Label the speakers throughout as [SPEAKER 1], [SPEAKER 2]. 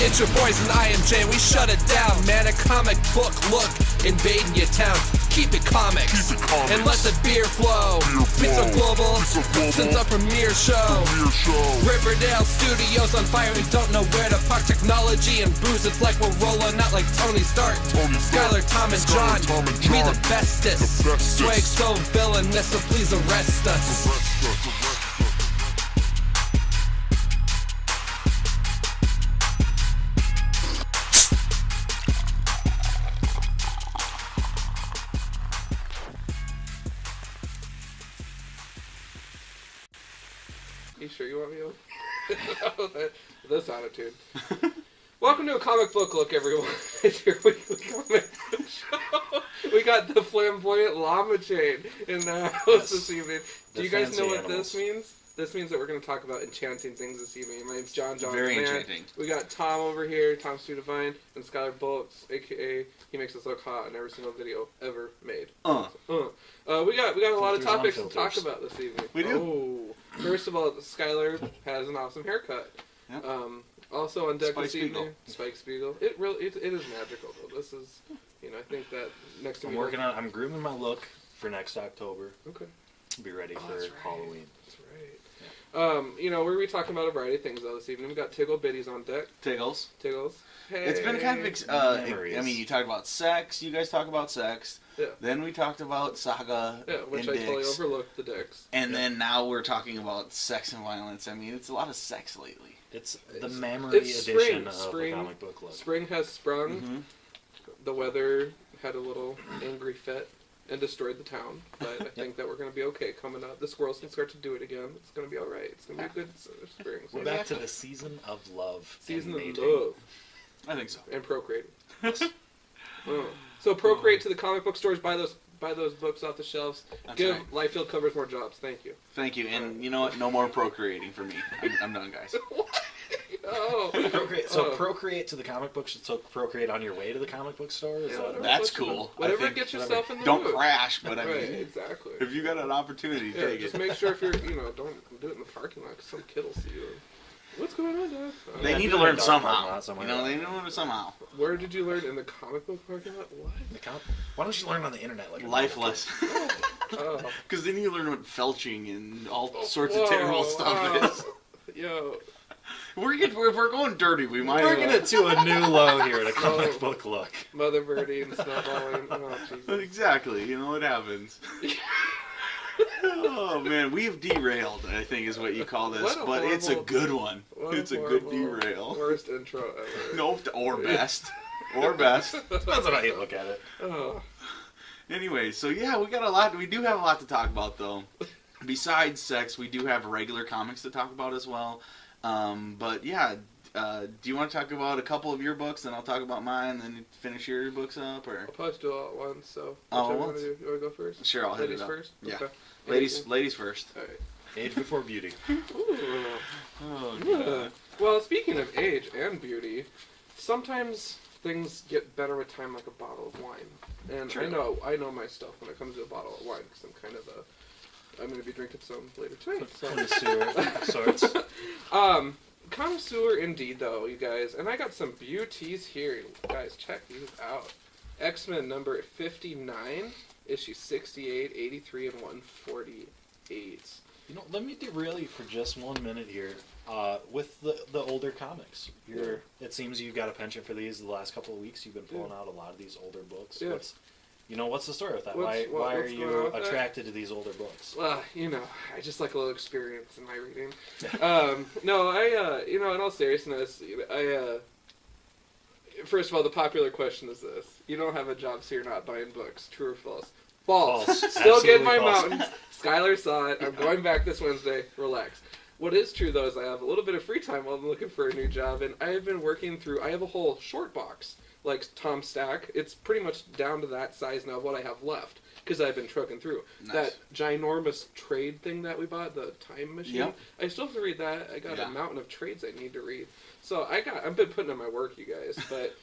[SPEAKER 1] It's your boys and IMJ, we shut it down, man. A comic book look invading your town. Keep it comics, and let the beer flow. Be so global, since our premiere show. Riverdale Studios on fire, we don't know where to park. Technology and booze, it's like we're rolling out like Tony Stark. Skylar, Tom, and John, we the bestest. Swag so villainous, so please arrest us.
[SPEAKER 2] You sure you want me on? This attitude. Welcome to a comic book look, everyone. It's your weekly comic book show. We got the flamboyant llama chain in the house this evening. Do you guys know what this means? This means that we're going to talk about enchanting things this evening. My name's John.
[SPEAKER 3] Very enchanting.
[SPEAKER 2] We got Tom over here, Tom Stu Divine, and Skylar Bullets, a.k.a. he makes us look hot in every single video ever made. We got a lot of topics to talk about this evening.
[SPEAKER 3] We do.
[SPEAKER 2] Oh, first of all, Skylar has an awesome haircut.
[SPEAKER 3] Yep.
[SPEAKER 2] Also on deck
[SPEAKER 3] Spike
[SPEAKER 2] this evening,
[SPEAKER 3] Spiegel.
[SPEAKER 2] Spike Spiegel. It is magical though. This is, I think that next to
[SPEAKER 4] I'm grooming my look for next October.
[SPEAKER 2] Okay.
[SPEAKER 4] Be ready for Halloween.
[SPEAKER 2] That's right. Yeah. We're going to be talking about a variety of things though this evening. We got Tiggle Bitties on deck.
[SPEAKER 3] Tiggles.
[SPEAKER 2] Hey.
[SPEAKER 3] It's been kind of, you talk about sex, you guys talk about sex.
[SPEAKER 2] Yeah.
[SPEAKER 3] Then we talked about Saga
[SPEAKER 2] which
[SPEAKER 3] and
[SPEAKER 2] I totally
[SPEAKER 3] dicks.
[SPEAKER 2] overlooked the dicks.
[SPEAKER 3] And then now we're talking about sex and violence. I mean, it's a lot of sex lately.
[SPEAKER 4] It's the memory edition of the comic book look.
[SPEAKER 2] Spring has sprung.
[SPEAKER 3] Mm-hmm.
[SPEAKER 2] The weather had a little angry fit and destroyed the town. But I think that we're going to be okay coming up. The squirrels can start to do it again. It's going to be all right. It's going to be a good spring.
[SPEAKER 4] We're back to the season of love.
[SPEAKER 2] Season
[SPEAKER 4] and
[SPEAKER 2] of
[SPEAKER 4] mating.
[SPEAKER 2] love.
[SPEAKER 3] I think so.
[SPEAKER 2] And procreating. So procreate to the comic book stores. Buy those books off the shelves.
[SPEAKER 3] That's
[SPEAKER 2] Give
[SPEAKER 3] right.
[SPEAKER 2] Liefeld Covers more jobs. Thank you.
[SPEAKER 3] Thank you. And you know what? No more procreating for me. I'm done, guys.
[SPEAKER 2] Oh.
[SPEAKER 4] Procreate to the comic books. So procreate on your way to the comic book store. Is that
[SPEAKER 3] That's cool.
[SPEAKER 2] Whatever gets yourself in the
[SPEAKER 3] Don't
[SPEAKER 2] mood.
[SPEAKER 3] crash, but I mean,
[SPEAKER 2] Right, exactly.
[SPEAKER 3] if you got an opportunity, take
[SPEAKER 2] just
[SPEAKER 3] it.
[SPEAKER 2] make sure if you're, don't do it in the parking lot because some kid will see you. What's going on, Dad?
[SPEAKER 3] They need to learn somehow. They need to learn somehow.
[SPEAKER 2] Where did you learn? In the comic book parking lot? What?
[SPEAKER 4] Why don't you learn on the internet? Like
[SPEAKER 3] Lifeless.
[SPEAKER 2] Oh.
[SPEAKER 3] Because then you learn what felching and all sorts of terrible stuff is.
[SPEAKER 2] Yo.
[SPEAKER 3] If we're going dirty, we might.
[SPEAKER 4] We're bringing it to a new low here at a comic book look.
[SPEAKER 2] Mother birdie and snowballing. Oh, Jesus.
[SPEAKER 3] Exactly. You know what happens. Oh man, we've derailed. I think is what you call this, but it's a good one. It's a good derail.
[SPEAKER 2] Worst intro ever.
[SPEAKER 3] Nope, or best, or best.
[SPEAKER 4] Depends on how you look at it.
[SPEAKER 2] Oh.
[SPEAKER 3] Anyway, so yeah, we got a lot. We do have a lot to talk about, though. Besides sex, we do have regular comics to talk about as well. But yeah, do you want to talk about a couple of your books, and I'll talk about mine, and then finish your books up, or?
[SPEAKER 2] I'll probably do it all at once. So.
[SPEAKER 3] All
[SPEAKER 2] You
[SPEAKER 3] at
[SPEAKER 2] want
[SPEAKER 3] once?
[SPEAKER 2] to go first?
[SPEAKER 3] Sure, I'll hit it
[SPEAKER 2] Ladies
[SPEAKER 3] up.
[SPEAKER 2] first.
[SPEAKER 3] Yeah.
[SPEAKER 2] Okay.
[SPEAKER 3] Ladies first.
[SPEAKER 2] All right.
[SPEAKER 4] Age before beauty.
[SPEAKER 2] Ooh.
[SPEAKER 3] Oh,
[SPEAKER 2] Yeah. Well, speaking of age and beauty, sometimes things get better with time, like a bottle of wine. And
[SPEAKER 3] True.
[SPEAKER 2] I know my stuff when it comes to a bottle of wine, because I'm going to be drinking some later tonight. So.
[SPEAKER 4] Connoisseur of sorts.
[SPEAKER 2] Connoisseur indeed, though, you guys. And I got some beauties here. Guys, check these out. X-Men number 59, issue 68, 83, and 148.
[SPEAKER 4] Let me derail you for just 1 minute here. With the older comics, it seems you've got a penchant for these. The last couple of weeks, you've been pulling out a lot of these older books.
[SPEAKER 2] Yeah.
[SPEAKER 4] What's the story with that?
[SPEAKER 2] Why
[SPEAKER 4] are you attracted to these older books?
[SPEAKER 2] Well, I just like a little experience in my reading. No, in all seriousness, first of all, the popular question is this: you don't have a job, so you're not buying books. True or false? False. Still getting my mountains. Skylar saw it. I'm going back this Wednesday. Relax. What is true, though, is I have a little bit of free time while I'm looking for a new job, and I have been working through. I have a whole short box, like Tom Stack. It's pretty much down to that size now of what I have left, because I've been trucking through.
[SPEAKER 3] Nice.
[SPEAKER 2] That ginormous trade thing that we bought, the time machine.
[SPEAKER 3] Yep.
[SPEAKER 2] I still have to read that. I got a mountain of trades I need to read. So I've been putting in my work, you guys, but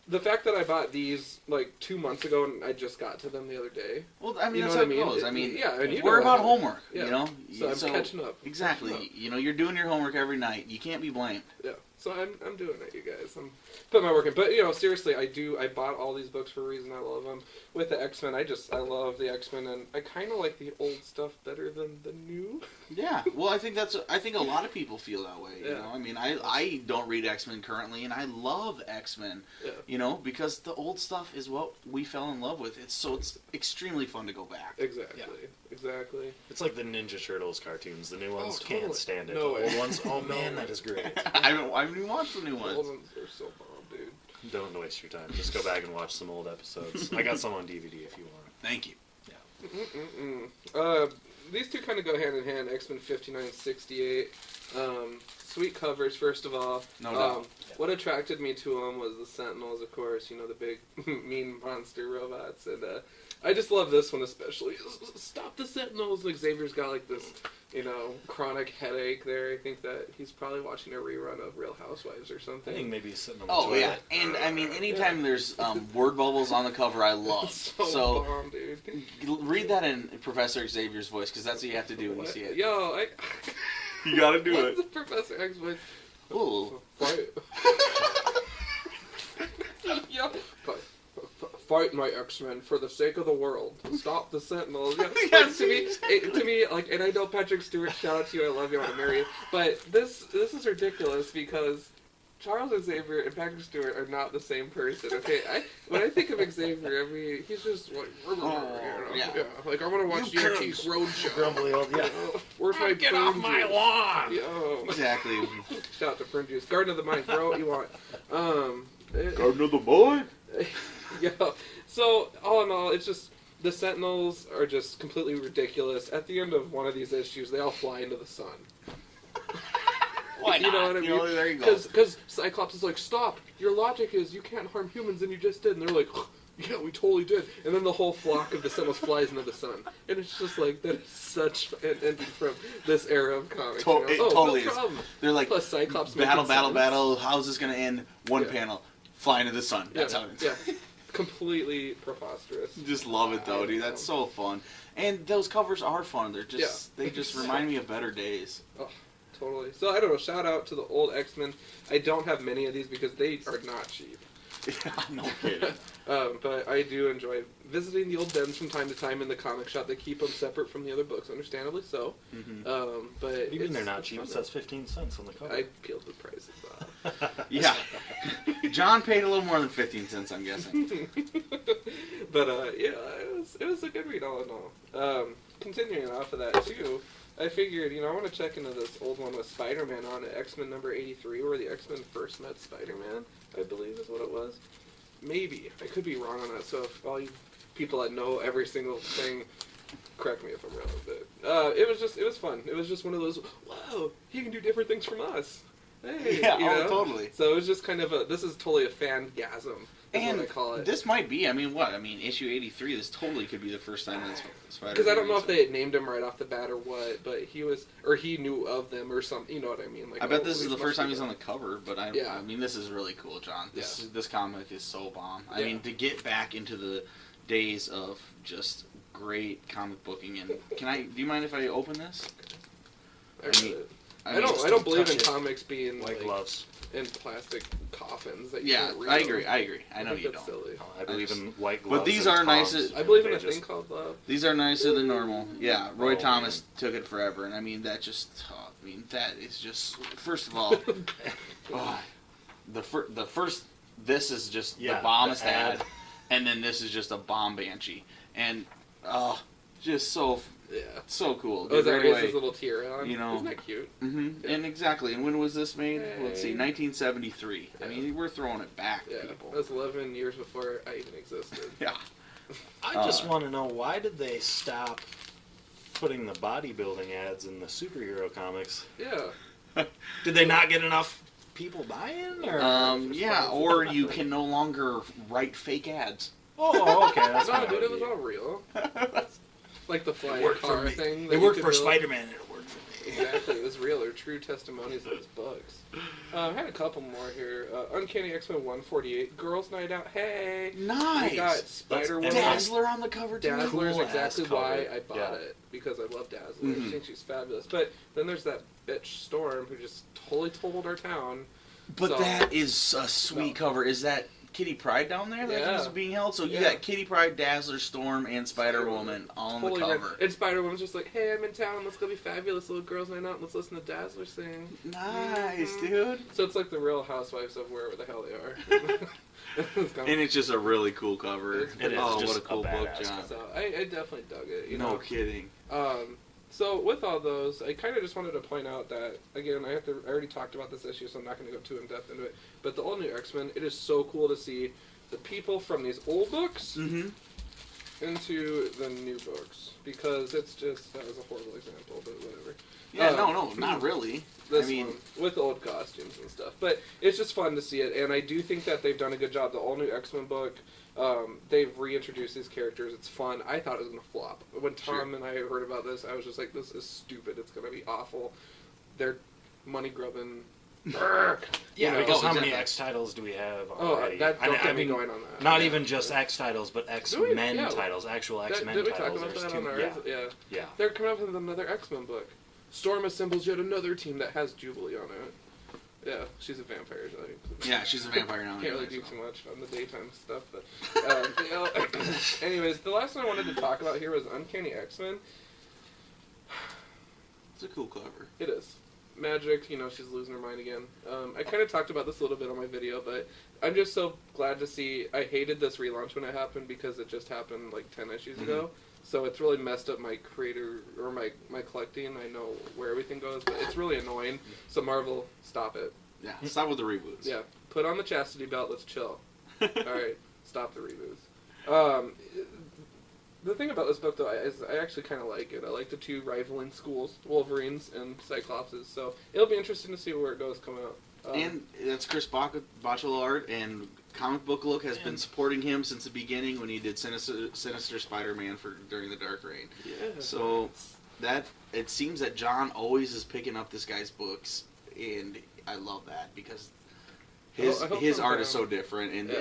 [SPEAKER 2] the fact that I bought these like 2 months ago and I just got to them the other day.
[SPEAKER 3] Well, I mean,
[SPEAKER 2] you know
[SPEAKER 3] that's
[SPEAKER 2] what
[SPEAKER 3] how
[SPEAKER 2] I
[SPEAKER 3] it
[SPEAKER 2] mean?
[SPEAKER 3] goes. I mean,
[SPEAKER 2] yeah, and
[SPEAKER 3] we're about homework,
[SPEAKER 2] yeah.
[SPEAKER 3] you know?
[SPEAKER 2] So I'm catching up.
[SPEAKER 3] Exactly. You know, you're doing your homework every night. You can't be blamed.
[SPEAKER 2] Yeah. So I'm doing it, you guys. I'm putting my work in. But, seriously, I bought all these books for a reason. I love them. With the X-Men, I love the X-Men, and I kind of like the old stuff better than the new.
[SPEAKER 3] Yeah, well, I think a lot of people feel that way.
[SPEAKER 2] Yeah.
[SPEAKER 3] You know, I mean, I don't read X-Men currently, and I love X-Men.
[SPEAKER 2] Yeah.
[SPEAKER 3] You know, because the old stuff is what we fell in love with. It's extremely fun to go back.
[SPEAKER 2] Exactly.
[SPEAKER 4] Yeah.
[SPEAKER 2] Exactly.
[SPEAKER 4] It's like the Ninja Turtles cartoons. The new ones
[SPEAKER 2] totally.
[SPEAKER 4] can't stand it.
[SPEAKER 2] No
[SPEAKER 4] The
[SPEAKER 2] way.
[SPEAKER 4] old ones, oh
[SPEAKER 2] No
[SPEAKER 4] man,
[SPEAKER 2] way.
[SPEAKER 4] that is great.
[SPEAKER 3] I haven't even watched the new
[SPEAKER 2] The
[SPEAKER 3] ones.
[SPEAKER 2] old ones are so bomb, dude.
[SPEAKER 4] Don't waste your time. Just go back and watch some old episodes. I got some on DVD if you want.
[SPEAKER 3] Thank you.
[SPEAKER 2] These two kind of go hand in hand. X-Men 5968. Sweet covers, first of all.
[SPEAKER 3] No doubt.
[SPEAKER 2] What attracted me to them was the Sentinels, of course. The big mean monster robots, and I just love this one especially. Stop the Sentinels! Like Xavier's got like this, chronic headache there. I think that he's probably watching a rerun of Real Housewives or
[SPEAKER 4] I
[SPEAKER 2] something.
[SPEAKER 4] think maybe he's sitting on the
[SPEAKER 3] Oh
[SPEAKER 4] toilet.
[SPEAKER 3] yeah, and I mean, anytime there's word bubbles on the cover, I love.
[SPEAKER 2] so bomb, dude.
[SPEAKER 3] Read that in Professor Xavier's voice, because that's what you have to do when you see it.
[SPEAKER 2] Yo,
[SPEAKER 3] You gotta do
[SPEAKER 2] what's the Professor X voice?
[SPEAKER 3] Ooh.
[SPEAKER 2] Fight. Yeah. Fight, my X-Men, for the sake of the world. Stop the Sentinels. Yeah.
[SPEAKER 3] Yes,
[SPEAKER 2] To me, and I know Patrick Stewart, shout out to you, I love you, I want to marry you. But this is ridiculous because Charles Xavier and Patrick Stewart are not the same person. Okay, when I think of Xavier, he's just like,
[SPEAKER 3] yeah.
[SPEAKER 2] like I want to watch the Antique Roadshow.
[SPEAKER 4] Grumbly old, yeah.
[SPEAKER 2] Where's my
[SPEAKER 4] Get
[SPEAKER 2] prune
[SPEAKER 4] off my
[SPEAKER 2] juice?
[SPEAKER 4] lawn!
[SPEAKER 2] Yo.
[SPEAKER 3] Exactly.
[SPEAKER 2] Shout out to Prune Juice. Garden of the Mind, throw what you want.
[SPEAKER 3] Garden of the Mind.
[SPEAKER 2] Yeah. So all in all, it's just the Sentinels are just completely ridiculous. At the end of one of these issues, they all fly into the sun.
[SPEAKER 3] Why not?
[SPEAKER 2] You know what I mean?
[SPEAKER 3] There you go.
[SPEAKER 2] Because Cyclops is like, stop. Your logic is you can't harm humans, and you just did. And they're like, yeah, we totally did. And then the whole flock of the Sentinels flies into the sun. And it's just like, that is such an ending from this era of comics.
[SPEAKER 3] It totally
[SPEAKER 2] no
[SPEAKER 3] is.
[SPEAKER 2] problem.
[SPEAKER 3] They're like,
[SPEAKER 2] Plus Cyclops
[SPEAKER 3] battle. How's this gonna end? One
[SPEAKER 2] Yeah.
[SPEAKER 3] panel. Fly into the sun. That's how it ends.
[SPEAKER 2] Yeah. Completely preposterous.
[SPEAKER 3] Just love it though, dude. That's so fun. And those covers are fun. They're just
[SPEAKER 2] Yeah.
[SPEAKER 3] they just remind me of better days.
[SPEAKER 2] Oh, totally. So I don't know. Shout out to the old X-Men. I don't have many of these because they are not cheap.
[SPEAKER 3] Yeah, no kidding.
[SPEAKER 2] But I do enjoy visiting the old dens from time to time in the comic shop. They keep them separate from the other books, understandably so.
[SPEAKER 3] Mm-hmm.
[SPEAKER 2] But
[SPEAKER 4] Even they're not
[SPEAKER 2] it's
[SPEAKER 4] cheap.
[SPEAKER 2] fun
[SPEAKER 4] It says 15 cents on the cover.
[SPEAKER 2] I peeled the prices off.
[SPEAKER 3] Yeah. John paid a little more than 15 cents, I'm guessing.
[SPEAKER 2] But yeah, it was a good read all in all. Continuing off of that too, I figured, I want to check into this old one with Spider-Man on it, X-Men number 83, where the X-Men first met Spider-Man, I believe is what it was. Maybe. I could be wrong on that, so if all you people that know every single thing, correct me if I'm wrong, but it was fun. It was just one of those, whoa, he can do different things from us. Hey,
[SPEAKER 3] Yeah, totally.
[SPEAKER 2] So it was just kind of this is totally a fan-gasm.
[SPEAKER 3] And
[SPEAKER 2] what I call it.
[SPEAKER 3] this might be, issue 83, this totally could be the first time that Spider-Man.
[SPEAKER 2] Because I don't know if they had named him right off the bat or what, but he knew of them or something, you know what I mean? Like,
[SPEAKER 3] I bet this is the first time he's on the cover, but I
[SPEAKER 2] Yeah.
[SPEAKER 3] mean, this is really cool, John. This comic is so bomb. I
[SPEAKER 2] Yeah.
[SPEAKER 3] mean, to get back into the days of just great comic booking, and do you mind if I open this?
[SPEAKER 2] I don't believe in
[SPEAKER 4] touch it.
[SPEAKER 2] comics being
[SPEAKER 4] White gloves.
[SPEAKER 2] in plastic coffins. That you
[SPEAKER 3] Yeah,
[SPEAKER 2] can't read
[SPEAKER 3] I
[SPEAKER 2] them.
[SPEAKER 3] agree. I know
[SPEAKER 2] think
[SPEAKER 3] you
[SPEAKER 2] that's
[SPEAKER 3] don't.
[SPEAKER 2] silly.
[SPEAKER 4] I believe in white
[SPEAKER 3] But
[SPEAKER 4] gloves.
[SPEAKER 3] these
[SPEAKER 4] and
[SPEAKER 3] are
[SPEAKER 4] palms
[SPEAKER 3] nice-
[SPEAKER 2] I believe in a
[SPEAKER 4] pages.
[SPEAKER 2] thing called love.
[SPEAKER 3] These are nicer than normal. Yeah, Roy
[SPEAKER 4] Oh,
[SPEAKER 3] Thomas took it forever, and I mean that is just first of all, the first this is just
[SPEAKER 4] Yeah,
[SPEAKER 3] the bombest
[SPEAKER 4] the ad.
[SPEAKER 3] ad, and then this is just a bomb banshee, and just so cool.
[SPEAKER 2] Oh, is that
[SPEAKER 3] Right
[SPEAKER 2] where he has
[SPEAKER 3] away.
[SPEAKER 2] his little tear on?
[SPEAKER 3] You know.
[SPEAKER 2] Isn't that cute?
[SPEAKER 3] Mm-hmm. And exactly. And when was this made? Let's see,
[SPEAKER 2] Hey.
[SPEAKER 3] 1973. I
[SPEAKER 2] Yeah.
[SPEAKER 3] mean, we're throwing it back,
[SPEAKER 2] Yeah,
[SPEAKER 3] people.
[SPEAKER 2] that was 11 years before I even existed.
[SPEAKER 3] Yeah.
[SPEAKER 4] I just want to know, why did they stop putting the bodybuilding ads in the superhero comics?
[SPEAKER 2] Yeah.
[SPEAKER 4] Did they not get enough people buying? Or?
[SPEAKER 3] Yeah, or you can no longer write fake ads.
[SPEAKER 4] Oh, okay. That's
[SPEAKER 2] No,
[SPEAKER 4] what
[SPEAKER 2] dude,
[SPEAKER 4] would
[SPEAKER 2] it was
[SPEAKER 4] be.
[SPEAKER 2] all real. Like the flying
[SPEAKER 4] worked for
[SPEAKER 2] car
[SPEAKER 4] me.
[SPEAKER 2] thing.
[SPEAKER 4] It worked for Spider-Man. It worked for me.
[SPEAKER 2] Exactly, it was real. They're true testimonies of his books. I had a couple more here. Uncanny X-Men 148, Girls Night Out. Hey!
[SPEAKER 3] Nice.
[SPEAKER 2] We got Spider-Woman.
[SPEAKER 3] Dazzler on the cover too.
[SPEAKER 2] Dazzler is
[SPEAKER 4] Cool
[SPEAKER 2] exactly
[SPEAKER 4] ass
[SPEAKER 2] why
[SPEAKER 4] cover.
[SPEAKER 2] I bought
[SPEAKER 4] Yeah.
[SPEAKER 2] it, because I love Dazzler.
[SPEAKER 3] Mhm.
[SPEAKER 2] I think she's fabulous. But then there's that bitch Storm who just totally told our town.
[SPEAKER 3] But
[SPEAKER 2] So,
[SPEAKER 3] that is a sweet cover. Is that Kitty Pryde down there that's being held? So you got Kitty Pryde, Dazzler, Storm, and Spider-Woman all on the cover.
[SPEAKER 2] And Spider-Woman's just like, hey, I'm in town. Let's go be fabulous little girls night out. Let's listen to Dazzler sing.
[SPEAKER 3] Nice, dude.
[SPEAKER 2] So it's like the Real Housewives of wherever the hell they are.
[SPEAKER 3] And it's just a really cool cover.
[SPEAKER 4] It is.
[SPEAKER 3] Oh,
[SPEAKER 4] Just
[SPEAKER 3] what a cool
[SPEAKER 4] a
[SPEAKER 3] book,
[SPEAKER 4] badass
[SPEAKER 3] John.
[SPEAKER 2] So I definitely dug it. You
[SPEAKER 3] No
[SPEAKER 2] know?
[SPEAKER 3] kidding.
[SPEAKER 2] So with all those, I kind of just wanted to point out that, again, I already talked about this issue, so I'm not going to go too in depth into it. But the all new X-Men, it is so cool to see the people from these old books into the new books, because it's just, that was a horrible example, but whatever.
[SPEAKER 3] Yeah, no, not really.
[SPEAKER 2] This one, with old costumes and stuff. But it's just fun to see it, and I do think that they've done a good job. The all new X-Men book, they've reintroduced these characters. It's fun. I thought it was going to flop. When Tom and I heard about this, I was just like, this is stupid. It's going to be awful. They're money grubbing.
[SPEAKER 4] Yeah, because how many X titles do we have already?
[SPEAKER 2] Don't get me going on that.
[SPEAKER 4] Not even just X titles, but X-Men titles, actual X-Men
[SPEAKER 2] titles. Did we
[SPEAKER 4] titles.
[SPEAKER 2] talk about that on our...
[SPEAKER 4] Yeah.
[SPEAKER 2] They're coming up with another X-Men book. Storm assembles yet another team that has Jubilee on it. Yeah, she's a vampire.
[SPEAKER 3] Yeah, she's a vampire now.
[SPEAKER 2] Can't really do too much on the daytime stuff, but anyways, the last one I wanted to talk about here was Uncanny X-Men.
[SPEAKER 3] It's a cool cover.
[SPEAKER 2] It is. Magic, she's losing her mind again. I kind of talked about this a little bit on my video, but I'm just so glad to see. I hated this relaunch when it happened because it just happened like 10 issues ago. So it's really messed up my creator, or my collecting. I know where everything goes, but it's really annoying. So Marvel, stop it.
[SPEAKER 3] Yeah, stop with the reboots.
[SPEAKER 2] Yeah, put on the chastity belt, let's chill. Alright, stop the reboots. The thing about this book, though, is I actually kind of like it. I like the two rivaling schools, Wolverines and Cyclopses, so it'll be interesting to see where it goes coming out.
[SPEAKER 3] And that's Chris Bocciolo art, and Comic Book Look has been supporting him since the beginning when he did Sinister Spider-Man during the Dark Reign.
[SPEAKER 2] Yeah.
[SPEAKER 3] So that it seems that John always is picking up this guy's books, and I love that because his art is so different, and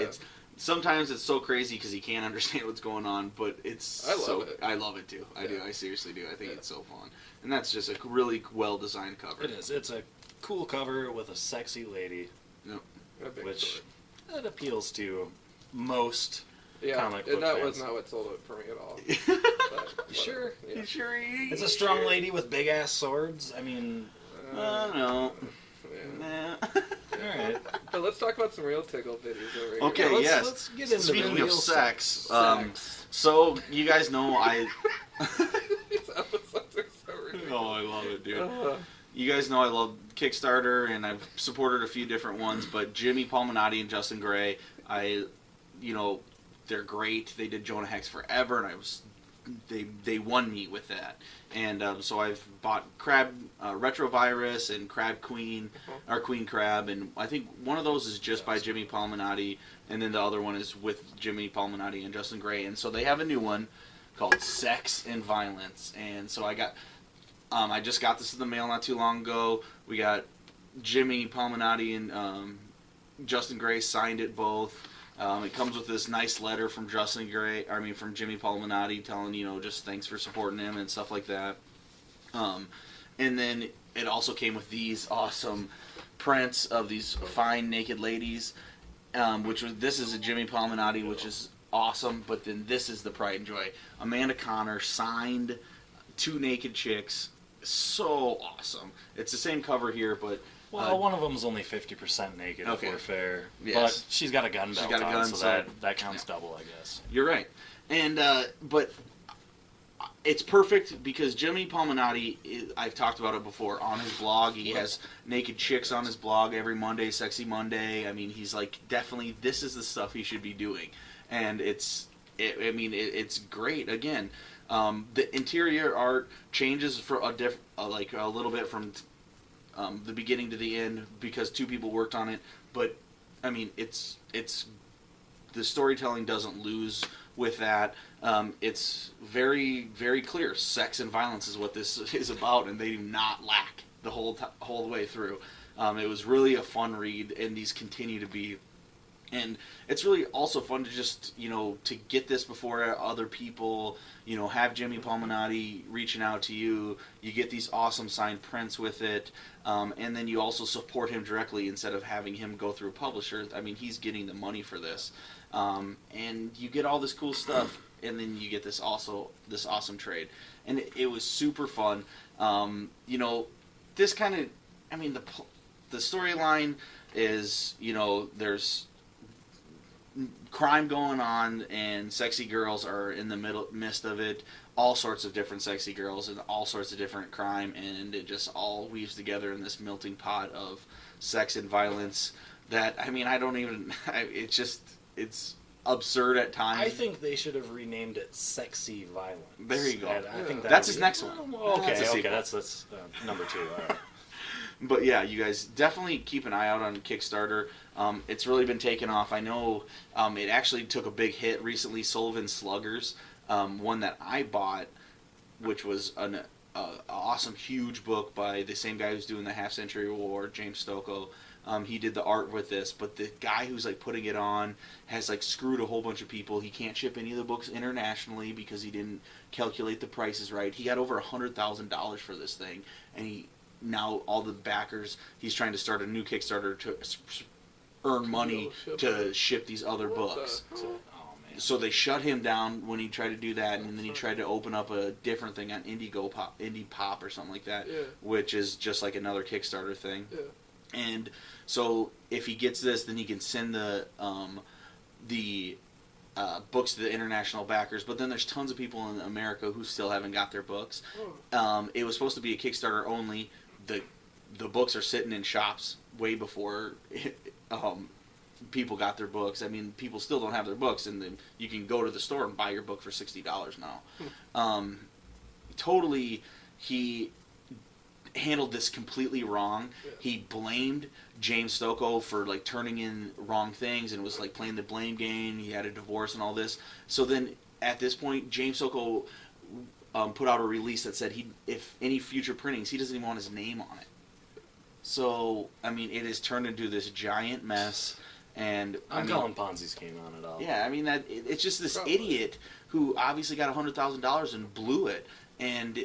[SPEAKER 3] sometimes it's so crazy because he can't understand what's going on, but I love it too. I do. I seriously do. I think it's so fun, and that's just a really well designed cover.
[SPEAKER 4] It is. It's a cool cover with a sexy lady, which it appeals to most comic book
[SPEAKER 2] that
[SPEAKER 4] fans.
[SPEAKER 2] was not what sold it for me at all.
[SPEAKER 4] You sure?
[SPEAKER 2] Yeah.
[SPEAKER 3] You sure?
[SPEAKER 4] It's a strong lady with big ass swords. I mean,
[SPEAKER 3] I don't know.
[SPEAKER 2] Yeah.
[SPEAKER 3] Nah.
[SPEAKER 4] Alright.
[SPEAKER 2] But let's talk about some real tickle videos over here.
[SPEAKER 3] Okay,
[SPEAKER 4] Let's get into
[SPEAKER 3] Speaking
[SPEAKER 4] the
[SPEAKER 3] of
[SPEAKER 4] real
[SPEAKER 3] sex, so you guys know
[SPEAKER 2] These episodes are so ridiculous.
[SPEAKER 3] Oh, I love it, dude. You guys know I love Kickstarter, and I've supported a few different ones, but Jimmy Palmiotti and Justin Gray, they're great. They did Jonah Hex Forever, and they won me with that. And so I've bought Retrovirus and Crab Queen, or Queen Crab, and I think one of those is just by Jimmy Palmiotti, and then the other one is with Jimmy Palmiotti and Justin Gray. And so they have a new one called Sex and Violence, and so I just got this in the mail not too long ago. We got Jimmy Palmiotti and Justin Gray signed it both. It comes with this nice letter from from Jimmy Palmiotti telling, just thanks for supporting him and stuff like that. And then it also came with these awesome prints of these fine naked ladies, this is a Jimmy Palmiotti, which is awesome, but then this is the Pride and Joy. Amanda Connor signed 2 naked chicks. So awesome. It's the same cover here, but
[SPEAKER 4] one of them's only 50% naked, if we're fair.
[SPEAKER 3] Yes.
[SPEAKER 4] But she's got a gun belt on, so that counts double, I guess.
[SPEAKER 3] You're right. And but it's perfect because Jimmy Palmiotti, I've talked about it before, on his blog, he has naked chicks on his blog every Monday, Sexy Monday. I mean, he's like, definitely, this is the stuff he should be doing. And it's great. Again, the interior art changes for a little bit from the beginning to the end because 2 people worked on it, but I mean it's the storytelling doesn't lose with that. It's very, very clear. Sex and violence is what this is about, and they do not lack the whole way through. It was really a fun read, and these continue to be And it's really also fun to just, to get this before other people, have Jimmy Palminotti reaching out to you. You get these awesome signed prints with it. And then you also support him directly instead of having him go through a publisher. I mean, he's getting the money for this. And you get all this cool stuff, and then you get this awesome trade. And it was super fun. This kind of, the storyline is, there's crime going on, and sexy girls are in the midst of it. All sorts of different sexy girls and all sorts of different crime, and it just all weaves together in this melting pot of sex and violence. That it's absurd at times.
[SPEAKER 4] I think they should have renamed it Sexy Violence.
[SPEAKER 3] There you go.
[SPEAKER 4] I think
[SPEAKER 3] that's his next one.
[SPEAKER 4] Okay, that's number 2. All right.
[SPEAKER 3] But yeah, you guys definitely keep an eye out on Kickstarter. It's really been taken off. I know it actually took a big hit recently. Sullivan Sluggers, one that I bought, which was an awesome, huge book by the same guy who's doing the Half Century War, James Stokoe. He did the art with this, but the guy who's putting it on has screwed a whole bunch of people. He can't ship any of the books internationally because he didn't calculate the prices right. He got over $100,000 for this thing, and now all the backers, he's trying to start a new Kickstarter to earn money to ship these other books. So they shut him down when he tried to do that, and then he tried to open up a different thing on Indie Pop or something like that, which is just like another Kickstarter thing. Yeah. And so if he gets this, then he can send the books to the international backers. But then there's tons of people in America who still haven't got their books. It was supposed to be a Kickstarter only. The books are sitting in shops way before people got their books. I mean, people still don't have their books, and then you can go to the store and buy your book for $60 now. Totally, he handled this completely wrong. Yeah. He blamed James Stokoe for turning in wrong things and was playing the blame game. He had a divorce and all this. So then at this point, James Stokoe put out a release that said if any future printings, he doesn't even want his name on it. So it has turned into this giant mess. And
[SPEAKER 4] I'm calling Ponzi scheme on it all.
[SPEAKER 3] Yeah, it's just this idiot who obviously got $100,000 and blew it. And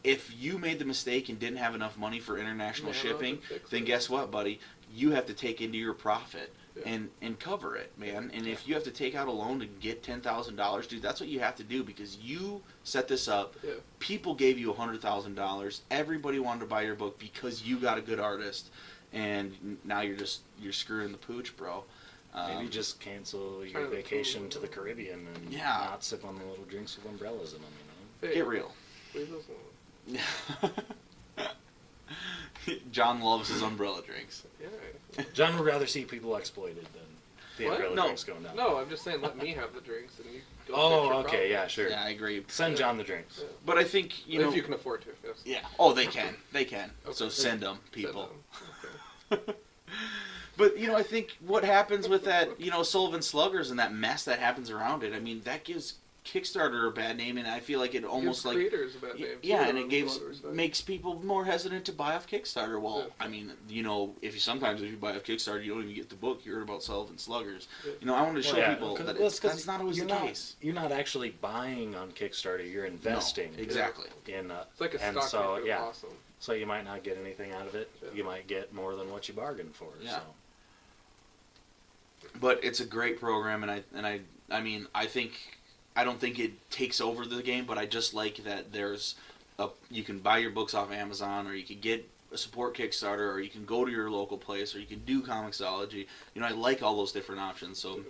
[SPEAKER 3] if you made the mistake and didn't have enough money for international shipping, then guess what, buddy? You have to take into your profit and cover it, man. And if you have to take out a loan to get $10,000, dude, that's what you have to do because you set this up. Yeah. People gave you $100,000. Everybody wanted to buy your book because you got a good artist. And now you're screwing the pooch, bro.
[SPEAKER 4] Maybe just cancel your vacation to the Caribbean and not sip on the little drinks with umbrellas in them,
[SPEAKER 3] Hey, get real.
[SPEAKER 2] Leave those alone.
[SPEAKER 3] John loves his umbrella drinks.
[SPEAKER 2] Yeah.
[SPEAKER 4] John would rather see people exploited than the umbrella drinks going down.
[SPEAKER 2] No, I'm just saying let me have the drinks and you go
[SPEAKER 4] okay, yeah, sure.
[SPEAKER 3] Yeah, I agree.
[SPEAKER 4] Send John the drinks.
[SPEAKER 2] Yeah.
[SPEAKER 3] But I think,
[SPEAKER 2] if you can afford to, yes.
[SPEAKER 3] Yeah. Oh, they can. They can. Okay. So send them, people. Send them. Okay. But, I think what happens with that, Sullivan Sluggers and that mess that happens around it, that gives Kickstarter a bad name, and I feel like it almost
[SPEAKER 2] creators a bad name.
[SPEAKER 3] Yeah, and it makes people more hesitant to buy off Kickstarter. Well, if you buy off Kickstarter, you don't even get the book. You heard about Sullivan Sluggers.
[SPEAKER 2] Yeah.
[SPEAKER 3] I want to show people that that's not always the case.
[SPEAKER 4] You're not actually buying on Kickstarter. You're investing.
[SPEAKER 3] No, exactly.
[SPEAKER 2] It's like a stock.
[SPEAKER 4] So
[SPEAKER 2] awesome.
[SPEAKER 4] So you might not get anything out of it. Yeah. You might get more than what you bargained for.
[SPEAKER 3] Yeah.
[SPEAKER 4] So.
[SPEAKER 3] But it's a great program, and I don't think it takes over the game, but I just like that you can buy your books off Amazon, or you can get a support Kickstarter, or you can go to your local place, or you can do Comixology. I like all those different options. So,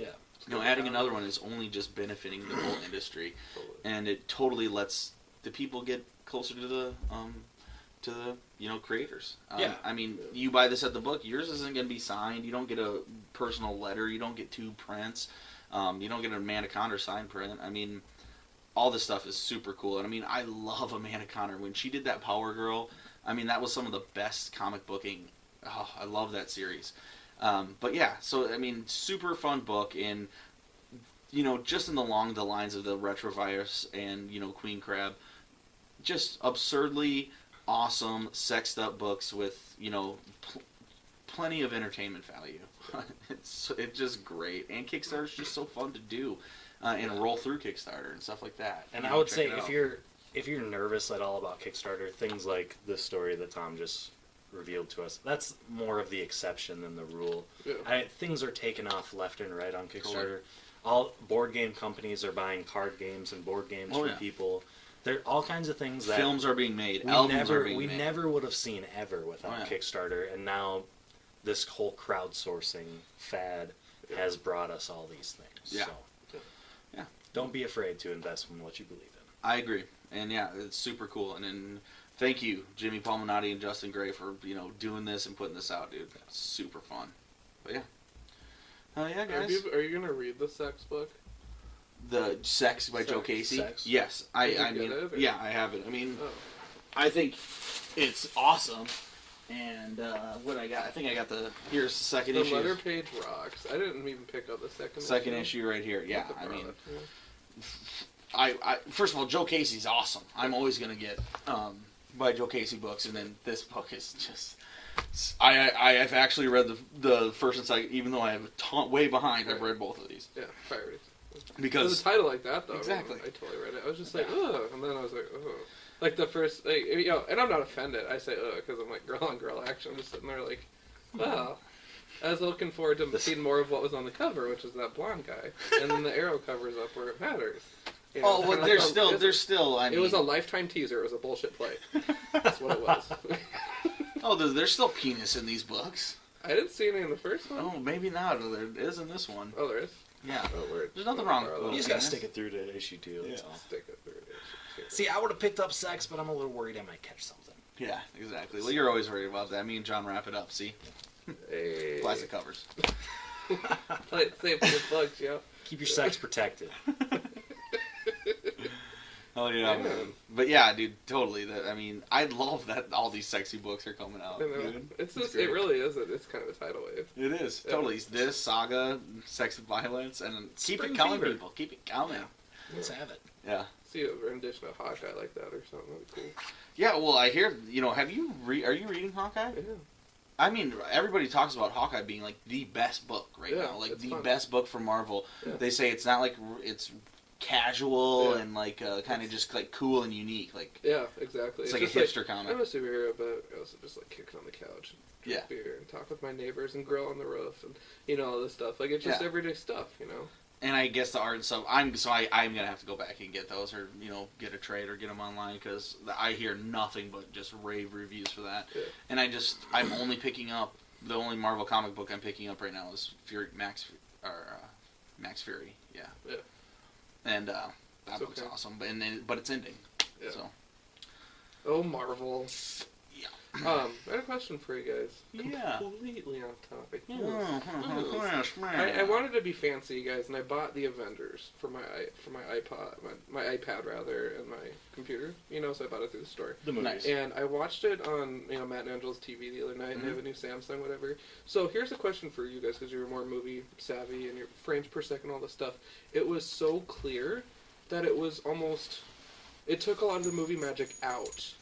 [SPEAKER 3] adding another one is only just benefiting the whole industry, and it totally lets the people get closer to the creators. You buy this at the book, yours isn't going to be signed. You don't get a personal letter. You don't get 2 prints. You don't get an Amanda Conner sign print. All this stuff is super cool. And I love Amanda Conner. When she did that Power Girl, that was some of the best comic booking. Oh, I love that series. But yeah, so super fun book. And just along the lines of the Retrovirus and Queen Crab, just absurdly awesome, sexed up books with plenty of entertainment value. it's just great, and Kickstarter's just so fun to do, and roll through Kickstarter and stuff like that.
[SPEAKER 4] And I would say if you're nervous at all about Kickstarter, things like this story that Tom just revealed to us, that's more of the exception than the rule.
[SPEAKER 2] Yeah.
[SPEAKER 4] Things are taken off left and right on Kickstarter. All board game companies are buying card games and board games from people. There are all kinds of things that
[SPEAKER 3] films are being made.
[SPEAKER 4] We never would have seen ever without Kickstarter, and now this whole crowdsourcing fad has brought us all these things.
[SPEAKER 3] Yeah.
[SPEAKER 4] So, don't be afraid to invest in what you believe in.
[SPEAKER 3] I agree, and it's super cool. And then thank you, Jimmy Palminotti and Justin Gray, for doing this and putting this out, dude. It's super fun. But yeah, guys.
[SPEAKER 2] Are you gonna read the sex book?
[SPEAKER 3] The Sex by Joe Casey?
[SPEAKER 4] Sex?
[SPEAKER 3] Yes. I mean, I have it. I mean, I think it's awesome. And what I think I got here's the second issue.
[SPEAKER 2] The letter page rocks. I didn't even pick up the second
[SPEAKER 3] issue right here. Yeah, I mean, I first of all, Joe Casey's awesome. I'm always gonna get by Joe Casey books, and then this book is just. I've actually read the first and second, even though I have a ton way behind. I've read both of these.
[SPEAKER 2] Yeah, Pirates.
[SPEAKER 3] Because
[SPEAKER 2] with a title like that, though,
[SPEAKER 3] exactly,
[SPEAKER 2] I totally read it. I was just like, ugh, and then I was like, ugh. Like the first, and I'm not offended. I say ugh because I'm like girl on girl action. I'm just sitting there like, wow. I was looking forward to seeing more of what was on the cover, which is that blonde guy, and then the arrow covers up where it matters.
[SPEAKER 3] Well, there's still. I mean,
[SPEAKER 2] it was a Lifetime teaser. It was a bullshit play. That's what it was.
[SPEAKER 3] There's still penis in these books.
[SPEAKER 2] I didn't see any in the first one.
[SPEAKER 3] Oh, maybe not. There is in this one.
[SPEAKER 2] Oh, there is.
[SPEAKER 3] Yeah.
[SPEAKER 2] Oh, word.
[SPEAKER 3] There's nothing wrong with it.
[SPEAKER 4] You just gotta stick it through to issue 2.
[SPEAKER 3] Yeah.
[SPEAKER 2] Stick it through to issue 2.
[SPEAKER 4] See, I would have picked up Sex, but I'm a little worried I might catch something.
[SPEAKER 3] Yeah, exactly. Well, you're always worried about that. Me and John wrap it up. See.
[SPEAKER 2] Hey.
[SPEAKER 3] Plastic covers.
[SPEAKER 2] Play it safe with the bugs, yo.
[SPEAKER 4] Keep your sex protected.
[SPEAKER 3] Oh yeah, man. But yeah, dude, totally. I mean, I love that all these sexy books are coming out. Dude.
[SPEAKER 2] It's it really is. It's kind of a tidal wave.
[SPEAKER 3] It is totally. This Saga, Sex and Violence, and keep it coming, people. Keep it coming.
[SPEAKER 4] Let's have it.
[SPEAKER 3] Yeah.
[SPEAKER 2] See a rendition of Hawkeye like that or something. That'd be cool.
[SPEAKER 3] Yeah. Well, I hear. Have you are you reading Hawkeye?
[SPEAKER 2] Yeah.
[SPEAKER 3] I mean, everybody talks about Hawkeye being like the best book right now, like the best book from Marvel. Yeah. They say it's not like it's casual and like kind of just like cool and unique, like
[SPEAKER 2] exactly.
[SPEAKER 3] It's like a hipster comic.
[SPEAKER 2] I'm a superhero, but I also just like kick on the couch, and drink beer, and talk with my neighbors, and grill on the roof, and all this stuff. Like it's just everyday stuff,
[SPEAKER 3] And I guess the art and stuff. I'm gonna have to go back and get those, or get a trade or get them online because I hear nothing but just rave reviews for that. Yeah. And I'm only picking up the only Marvel comic book I'm picking up right now is Max Fury. Yeah. And that book's awesome, but it's ending. Yeah. So.
[SPEAKER 2] Oh, Marvel.
[SPEAKER 3] Yeah.
[SPEAKER 2] I had a question for you guys.
[SPEAKER 3] Yeah.
[SPEAKER 2] Completely off topic.
[SPEAKER 3] Yes.
[SPEAKER 2] I wanted to be fancy, guys, and I bought the Avengers for my iPod, my iPad rather, and my computer. So I bought it through the store.
[SPEAKER 4] The movies.
[SPEAKER 2] And I watched it on Matt and Angela's TV the other night, and they have a new Samsung, whatever. So here's a question for you guys, because you're more movie savvy and your frames per second, all this stuff. It was so clear that it was almost. It took a lot of the movie magic out.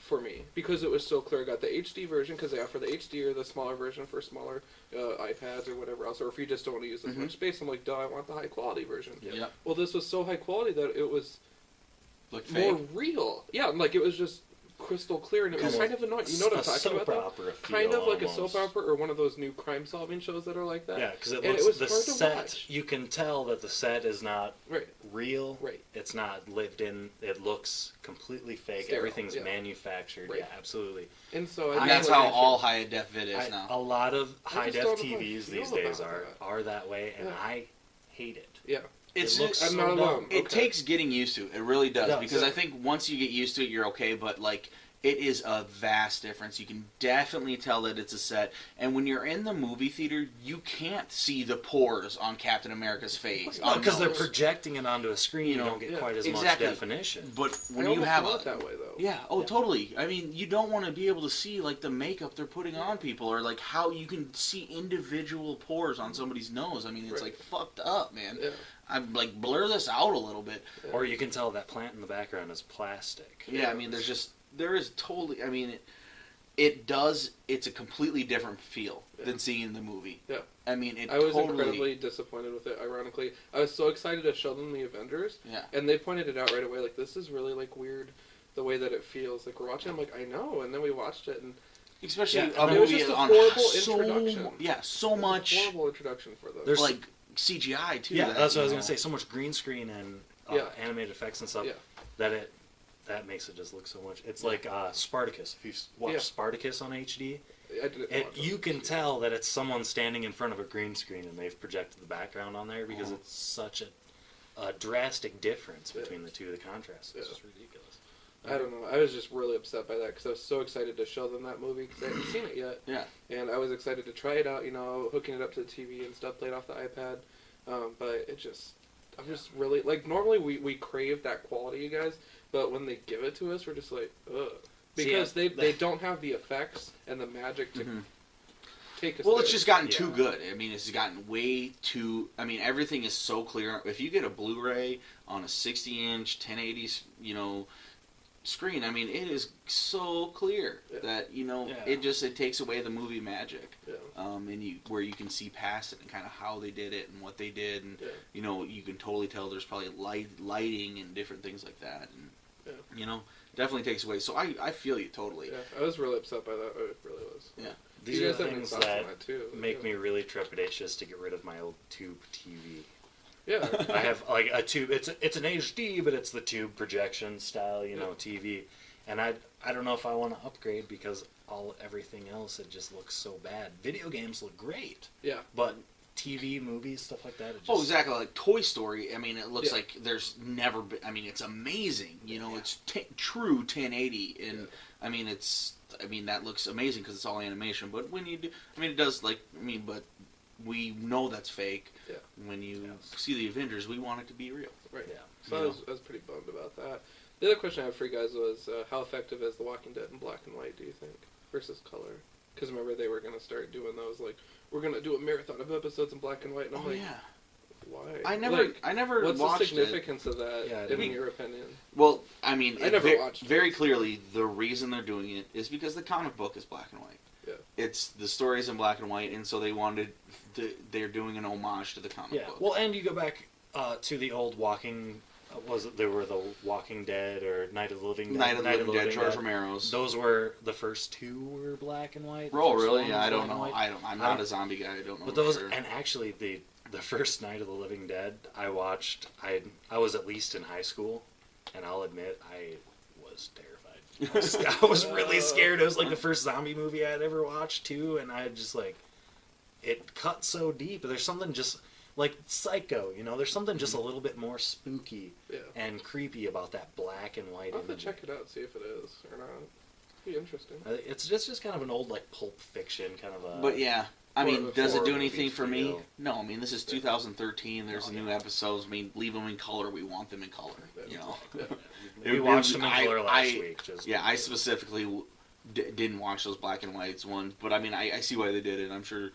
[SPEAKER 2] For me, because it was so clear. I got the HD version because they offer the HD or the smaller version for smaller iPads or whatever else, or if you just don't want to use as much space, I'm like, duh, I want the high quality version.
[SPEAKER 3] Yep.
[SPEAKER 2] Well, this was so high quality that it was more
[SPEAKER 3] fake.
[SPEAKER 2] Real. Yeah, like it was just crystal clear, and it was kind of annoying. You know what I'm talking about? Kind of like a soap opera or one of those new crime-solving shows that are like that.
[SPEAKER 4] Yeah, because it was the set. You can tell that the set is not real.
[SPEAKER 2] Right.
[SPEAKER 4] It's not lived in. It looks completely fake.
[SPEAKER 2] Sterile,
[SPEAKER 4] Everything's manufactured.
[SPEAKER 2] Right.
[SPEAKER 4] Yeah, absolutely.
[SPEAKER 2] And so
[SPEAKER 3] that's how all high def vid is now.
[SPEAKER 4] A lot of high def TVs these days are that way, and I hate it.
[SPEAKER 2] Yeah.
[SPEAKER 3] It
[SPEAKER 2] looks I'm not alone.
[SPEAKER 3] It takes getting used to. It really does. Because I think once you get used to it, you're okay. But like, it is a vast difference. You can definitely tell that it's a set. And when you're in the movie theater, you can't see the pores on Captain America's face.
[SPEAKER 4] Because they're projecting it onto a screen. You don't get quite as much definition.
[SPEAKER 3] But when you have
[SPEAKER 2] it that way, though.
[SPEAKER 3] Yeah. Oh, totally. I mean, you don't want to be able to see like the makeup they're putting on people, or like how you can see individual pores on somebody's nose. I mean, it's like fucked up, man. Yeah. I'm like blur this out a little bit.
[SPEAKER 4] Yeah. Or you can tell that plant in the background is plastic.
[SPEAKER 3] Yeah. I mean, there is totally. I mean, it does. It's a completely different feel than seeing the movie.
[SPEAKER 2] Yeah.
[SPEAKER 3] I mean,
[SPEAKER 2] I was incredibly disappointed with it. Ironically, I was so excited to show them the Avengers.
[SPEAKER 3] Yeah.
[SPEAKER 2] And they pointed it out right away. Like, this is really like weird, the way that it feels. Like, we're watching. I'm like, I know. And then we watched it, and
[SPEAKER 3] especially
[SPEAKER 2] it was just a horrible introduction.
[SPEAKER 3] Yeah, so much
[SPEAKER 2] horrible introduction for them.
[SPEAKER 3] There's like CGI too.
[SPEAKER 4] Yeah, that's what I was gonna say. So much green screen and animated effects and stuff that makes it just look so much. It's like Spartacus. If you watch Spartacus on HD, you can tell that it's someone standing in front of a green screen and they've projected the background on there because it's such a drastic difference between the two. The contrast is just ridiculous.
[SPEAKER 2] I don't know. I was just really upset by that because I was so excited to show them that movie because I hadn't seen it yet.
[SPEAKER 3] Yeah.
[SPEAKER 2] And I was excited to try it out, hooking it up to the TV and stuff, played off the iPad. But I'm just really, like, normally we crave that quality, you guys, but when they give it to us, we're just like, ugh. Because they don't have the effects and the magic to take us there.
[SPEAKER 3] It's just gotten too good. I mean, it's gotten way too, everything is so clear. If you get a Blu-ray on a 60-inch, 1080, screen, it is so clear that it takes away the movie magic, and where you can see past it and kind of how they did it and what they did, and you can totally tell there's probably lighting and different things like that, and definitely takes away. So I feel you totally.
[SPEAKER 2] Yeah, I was really upset by that. I really was.
[SPEAKER 3] Yeah,
[SPEAKER 4] these are the things that make me really trepidatious to get rid of my old tube TV.
[SPEAKER 2] Yeah,
[SPEAKER 4] I have like a tube. It's an HD, but it's the tube projection style, TV. And I don't know if I want to upgrade because everything else, it just looks so bad. Video games look great.
[SPEAKER 2] Yeah.
[SPEAKER 4] But TV, movies, stuff like that.
[SPEAKER 3] Exactly. Like Toy Story. It looks like there's never been. It's amazing. It's true 1080, and that looks amazing because it's all animation. But when you do, it does but. We know that's fake. Yeah. When you see the Avengers, we want it to be real.
[SPEAKER 2] Right. Yeah. So I was pretty bummed about that. The other question I have for you guys was, how effective is The Walking Dead in black and white, do you think, versus color? Because remember, they were going to start doing those, like, we're going to do a marathon of episodes in black and white, and I'm like, why?
[SPEAKER 3] I never
[SPEAKER 2] what's
[SPEAKER 3] watched
[SPEAKER 2] the significance of that, in your opinion?
[SPEAKER 3] Well,
[SPEAKER 2] I never watched
[SPEAKER 3] very clearly, the reason they're doing it is because the comic book is black and white.
[SPEAKER 2] Yeah.
[SPEAKER 3] It's the story's in black and white, and so they're doing an homage to the comic book.
[SPEAKER 4] Well, and you go back to the old Walking, there were the Walking Dead or Night of the Living Dead.
[SPEAKER 3] Night of the Living Dead, George Romero's.
[SPEAKER 4] Those were the first two were black and white.
[SPEAKER 3] Oh, really? Yeah, I don't know. I'm not a zombie guy. I don't know.
[SPEAKER 4] But those, and actually the first Night of the Living Dead I watched, I was at least in high school, and I'll admit I was terrified. I was really scared. It was like the first zombie movie I had ever watched too, and I just it cut so deep. There's something just like Psycho, there's something just a little bit more spooky and creepy about that black and white.
[SPEAKER 2] I'll have to check it out, see if it is or not. It'd be interesting.
[SPEAKER 4] It's just kind of an old Pulp Fiction kind of a.
[SPEAKER 3] But yeah. Does it do anything for me? No, this is 2013. There's new episodes. Leave them in color. We want them in color.
[SPEAKER 4] We watched them in color last week.
[SPEAKER 3] I specifically didn't watch those black and whites ones, but I see why they did it. I'm sure.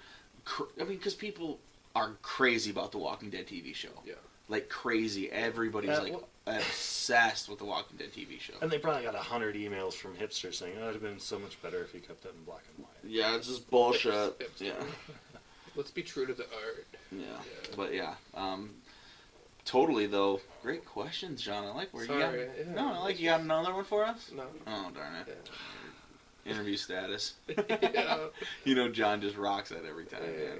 [SPEAKER 3] Because people are crazy about the Walking Dead TV show. Yeah. Like crazy. Everybody's obsessed with the Walking Dead TV show.
[SPEAKER 4] And they probably got 100 emails from hipsters saying, "Oh, it'd have been so much better if you kept that in black and white."
[SPEAKER 3] Yeah, it's just bullshit. Yeah.
[SPEAKER 2] Let's be true to the art.
[SPEAKER 3] Yeah. But totally though. Great questions, John. I like where you got. No, I like you got another one for us.
[SPEAKER 2] No.
[SPEAKER 3] Oh darn it. Yeah. Interview status.
[SPEAKER 2] Yeah.
[SPEAKER 3] John just rocks that every time, man.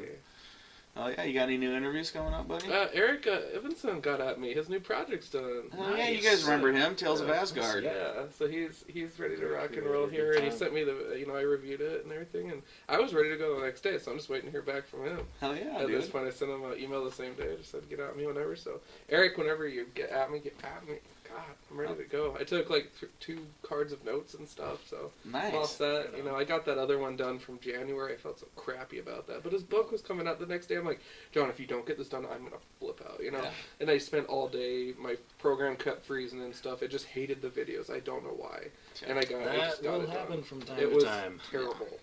[SPEAKER 3] Oh yeah, you got any new interviews coming up, buddy?
[SPEAKER 2] Eric Evanson got at me. His new project's done.
[SPEAKER 3] Oh yeah, you guys remember him? Tales of Asgard.
[SPEAKER 2] Yeah, so he's ready to rock and roll here, and he sent me I reviewed it and everything, and I was ready to go the next day, so I'm just waiting to hear back from him.
[SPEAKER 3] Hell yeah,
[SPEAKER 2] At this point, I sent him an email the same day. I just said, get at me whenever. So Eric, whenever you get at me. God, I'm ready to go. I took 2 cards of notes and stuff, so
[SPEAKER 3] nice.
[SPEAKER 2] I'm all set. I got that other one done from January. I felt so crappy about that, but his book was coming out the next day. I'm like, John, if you don't get this done, I'm gonna flip out,
[SPEAKER 3] Yeah.
[SPEAKER 2] And I spent all day. My program kept freezing and stuff. It just hated the videos. I don't know why. And I
[SPEAKER 4] that
[SPEAKER 2] just got
[SPEAKER 4] will
[SPEAKER 2] it
[SPEAKER 4] happen
[SPEAKER 2] done.
[SPEAKER 4] from time
[SPEAKER 2] it
[SPEAKER 4] to
[SPEAKER 2] was
[SPEAKER 4] time.
[SPEAKER 2] Terrible.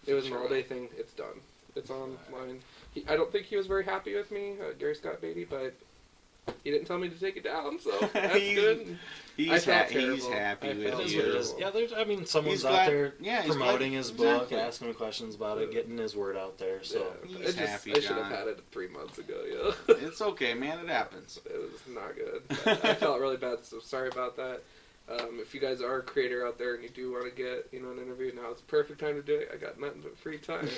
[SPEAKER 2] It was an all-day thing. It's done. It's online. I don't think he was very happy with me, Gary Scott Beatty, but he didn't tell me to take it down, so that's good.
[SPEAKER 3] He's happy
[SPEAKER 2] terrible.
[SPEAKER 3] with
[SPEAKER 2] felt
[SPEAKER 3] you.
[SPEAKER 2] terrible.
[SPEAKER 4] Yeah, there's. I mean, someone's
[SPEAKER 3] He's
[SPEAKER 4] out
[SPEAKER 3] glad-
[SPEAKER 4] there
[SPEAKER 3] yeah, he's
[SPEAKER 4] promoting
[SPEAKER 3] glad-
[SPEAKER 4] his book,
[SPEAKER 3] exactly.
[SPEAKER 4] asking him questions about it, getting his word out there. So
[SPEAKER 2] Yeah,
[SPEAKER 3] He's happy,
[SPEAKER 2] I should have
[SPEAKER 3] John.
[SPEAKER 2] had it 3 months ago. Yeah,
[SPEAKER 3] It's okay, man. It happens.
[SPEAKER 2] it was not good. I felt really bad, so sorry about that. If you guys are a creator out there and you do want to get an interview, now it's the perfect time to do it. I got nothing but free time.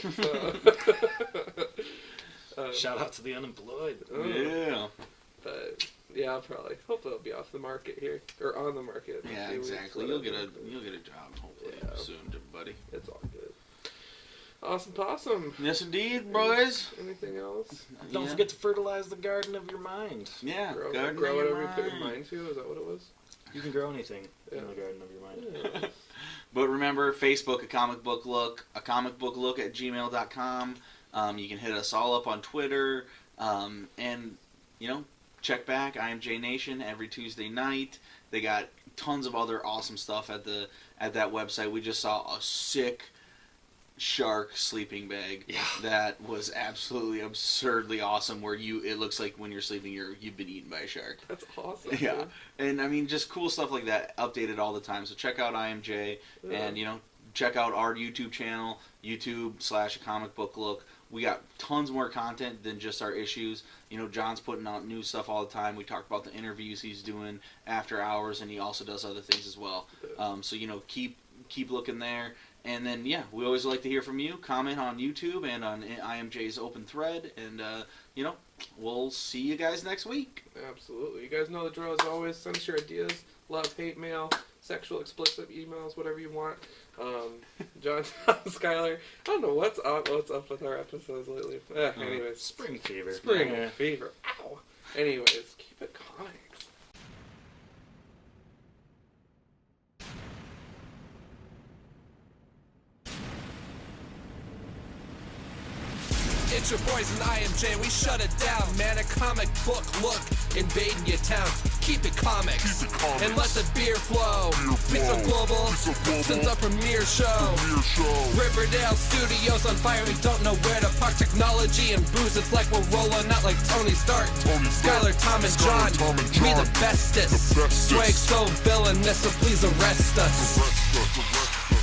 [SPEAKER 2] So.
[SPEAKER 4] shout out to the unemployed.
[SPEAKER 3] Yeah.
[SPEAKER 2] But yeah, hopefully it'll be off the market here or on the market. in a
[SPEAKER 3] Yeah,
[SPEAKER 2] few weeks,
[SPEAKER 3] exactly. You'll get
[SPEAKER 2] whatever.
[SPEAKER 3] a job hopefully
[SPEAKER 2] Yeah.
[SPEAKER 3] soon, buddy.
[SPEAKER 2] It's all good. Awesome possum.
[SPEAKER 3] Yes, indeed, boys.
[SPEAKER 2] Anything else?
[SPEAKER 4] Don't
[SPEAKER 3] Yeah.
[SPEAKER 4] forget to fertilize the garden of your mind.
[SPEAKER 3] Yeah,
[SPEAKER 2] Grow
[SPEAKER 3] garden
[SPEAKER 2] whatever
[SPEAKER 3] of
[SPEAKER 2] you
[SPEAKER 3] your
[SPEAKER 2] put your
[SPEAKER 3] mind.
[SPEAKER 2] mind to. Is that what it was?
[SPEAKER 4] You can grow anything
[SPEAKER 2] Yeah.
[SPEAKER 4] in the garden of your mind.
[SPEAKER 2] Yeah.
[SPEAKER 3] But remember, Facebook, a comic book look at gmail.com. You can hit us all up on Twitter. And, check back, I am J Nation every Tuesday night. They got tons of other awesome stuff at that website. We just saw a sick shark sleeping bag that was absolutely absurdly awesome, where it looks like when you're sleeping you've been eaten by a shark.
[SPEAKER 2] That's awesome.
[SPEAKER 3] Yeah,
[SPEAKER 2] dude.
[SPEAKER 3] and I mean, just cool stuff like that, updated all the time. So check out IMJ,
[SPEAKER 2] Yeah.
[SPEAKER 3] and check out our YouTube channel, YouTube/A Comic Book Look. We got tons more content than just our issues. John's putting out new stuff all the time. We talked about the interviews he's doing after hours, and he also does other things as well. So keep looking there. And then we always like to hear from you. Comment on YouTube and on IMJ's open thread, and we'll see you guys next week.
[SPEAKER 2] Absolutely. You guys know the drill as always. Send us your ideas, love, hate mail, sexual, explicit emails, whatever you want. John, Skylar, I don't know what's up with our episodes lately. Anyways,
[SPEAKER 4] Spring fever.
[SPEAKER 2] spring
[SPEAKER 4] Yeah.
[SPEAKER 2] fever. Ow. Anyways, keep it comics.
[SPEAKER 1] It's your boys in IMJ, we shut it down, man. A comic book look invading your town. Keep it comics, and let the beer flow. Be so global, since our premiere show. Riverdale Studios on fire, we don't know where to park. Technology and booze, it's like we're rolling out like Tony Stark. Skylar, Tom, and John, we the bestest. Swag so villainous, so please arrest us.